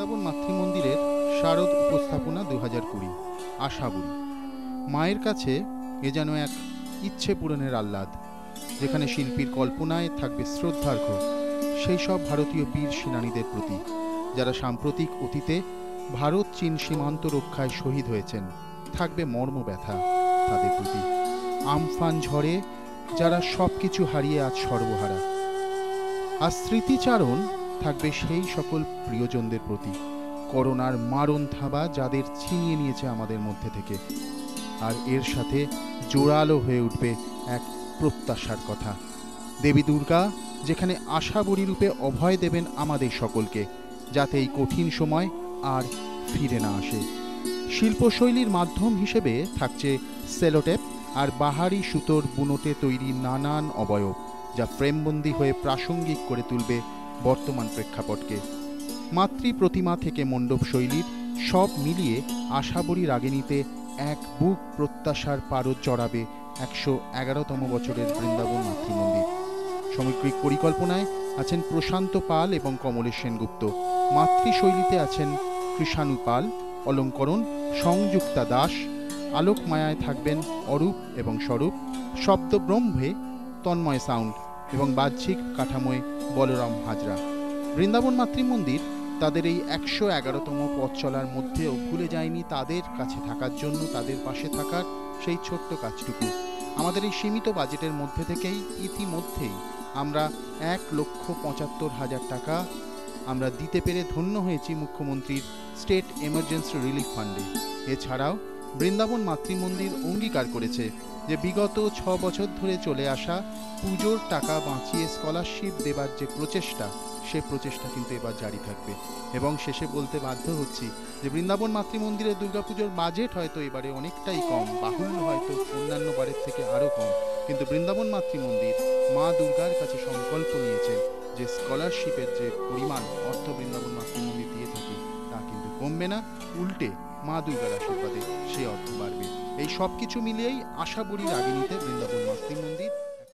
বৃন্দাবন মাতৃমন্দিরের শারদ উপস্থাপনা 2020 আশাবুড়ি। মায়ের কাছে এ যেন এক ইচ্ছে পূরণের আহ্লাদ, যেখানে শিল্পীর কল্পনায় থাকবে শ্রদ্ধার্ঘ্য সেই সব ভারতীয় বীর সেনানীদের প্রতি যারা সাম্প্রতিক অতীতে ভারত চীন সীমান্ত রক্ষায় শহীদ হয়েছেন। থাকবে মর্মব্যথা তাদের প্রতি, আমফান ঝড়ে যারা সব কিছু হারিয়ে আজ সর্বহারা। আর স্মৃতিচারণ থাকবে সেই সকল প্রিয়জনদের প্রতি, করোনার মারণ থাবা যাদের ছিনিয়ে নিয়েছে আমাদের মধ্যে থেকে। আর এর সাথে জোরালো হয়ে উঠবে এক প্রত্যাশার কথা, দেবী দুর্গা যেখানে আশাবরী রূপে অভয় দেবেন আমাদের সকলকে, যাতে এই কঠিন সময় আর ফিরে না আসে। শিল্পশৈলীর মাধ্যম হিসেবে থাকছে সেলোটেপ আর বাহারি সুতোর বুনোটে তৈরি নানান অবয়ব, যা ফ্রেমবন্দি হয়ে প্রাসঙ্গিক করে তুলবে বর্তমান প্রেক্ষাপটকে। মাতৃ প্রতিমা থেকে মণ্ডপ শৈলীর সব মিলিয়ে আশাবরী রাগিণীতে এক বুক প্রত্যাশার পারদ জড়াবে 111তম বছরের বৃন্দাবন মাতৃমন্দির। সামগ্রিক পরিকল্পনায় আছেন প্রশান্ত পাল এবং কমলেশ সেনগুপ্ত। মাতৃশৈলীতে আছেন কৃষাণু পাল, অলঙ্করণ সংযুক্তা দাস, আলোকমায়ায় থাকবেন অরূপ এবং স্বরূপ, শব্দব্রহ্মে তন্ময় সাউন্ড এবং বাহ্যিক কাঠামোয় বলরাম হাজরা। বৃন্দাবন মাতৃমন্দির তাদের এই 111তম পথ চলার মধ্যেও ভুলে যায়নি তাদের কাছে থাকার জন্য, তাদের পাশে থাকার সেই ছোট্ট কাজটুকু। আমাদের এই সীমিত বাজেটের মধ্যে থেকেই ইতিমধ্যেই আমরা 1,75,000 টাকা আমরা দিতে পেরে ধন্য হয়েছি মুখ্যমন্ত্রীর স্টেট এমার্জেন্সি রিলিফ ফান্ডে। এছাড়াও বৃন্দাবন মাতৃমন্দির অঙ্গীকার করেছে যে বিগত 6 বছর ধরে চলে আসা পুজোর টাকা বাঁচিয়ে স্কলারশিপ দেবার যে প্রচেষ্টা, সে প্রচেষ্টা কিন্তু এবার জারি থাকবে। এবং শেষে বলতে বাধ্য হচ্ছি যে বৃন্দাবন মাতৃমন্দিরের দুর্গাপুজোর বাজেট হয়তো এবারে অনেকটাই কম, বাহুল্য হয়তো অন্যান্য বারের থেকে আরও কম, কিন্তু বৃন্দাবন মাতৃমন্দির মা দুর্গার কাছে সংকল্প নিয়েছেন যে স্কলারশিপের যে পরিমাণ অর্থ বৃন্দাবন মাতৃমন্দির দিয়ে থাকে তা কিন্তু কমবে না, উল্টে মা দুর্গার আশীর্বাদে সেই অর্থ বাড়বে। এই সব কিছু মিলিয়েই আশাবরী রাগিণীতে বৃন্দাবন মাতৃমন্দির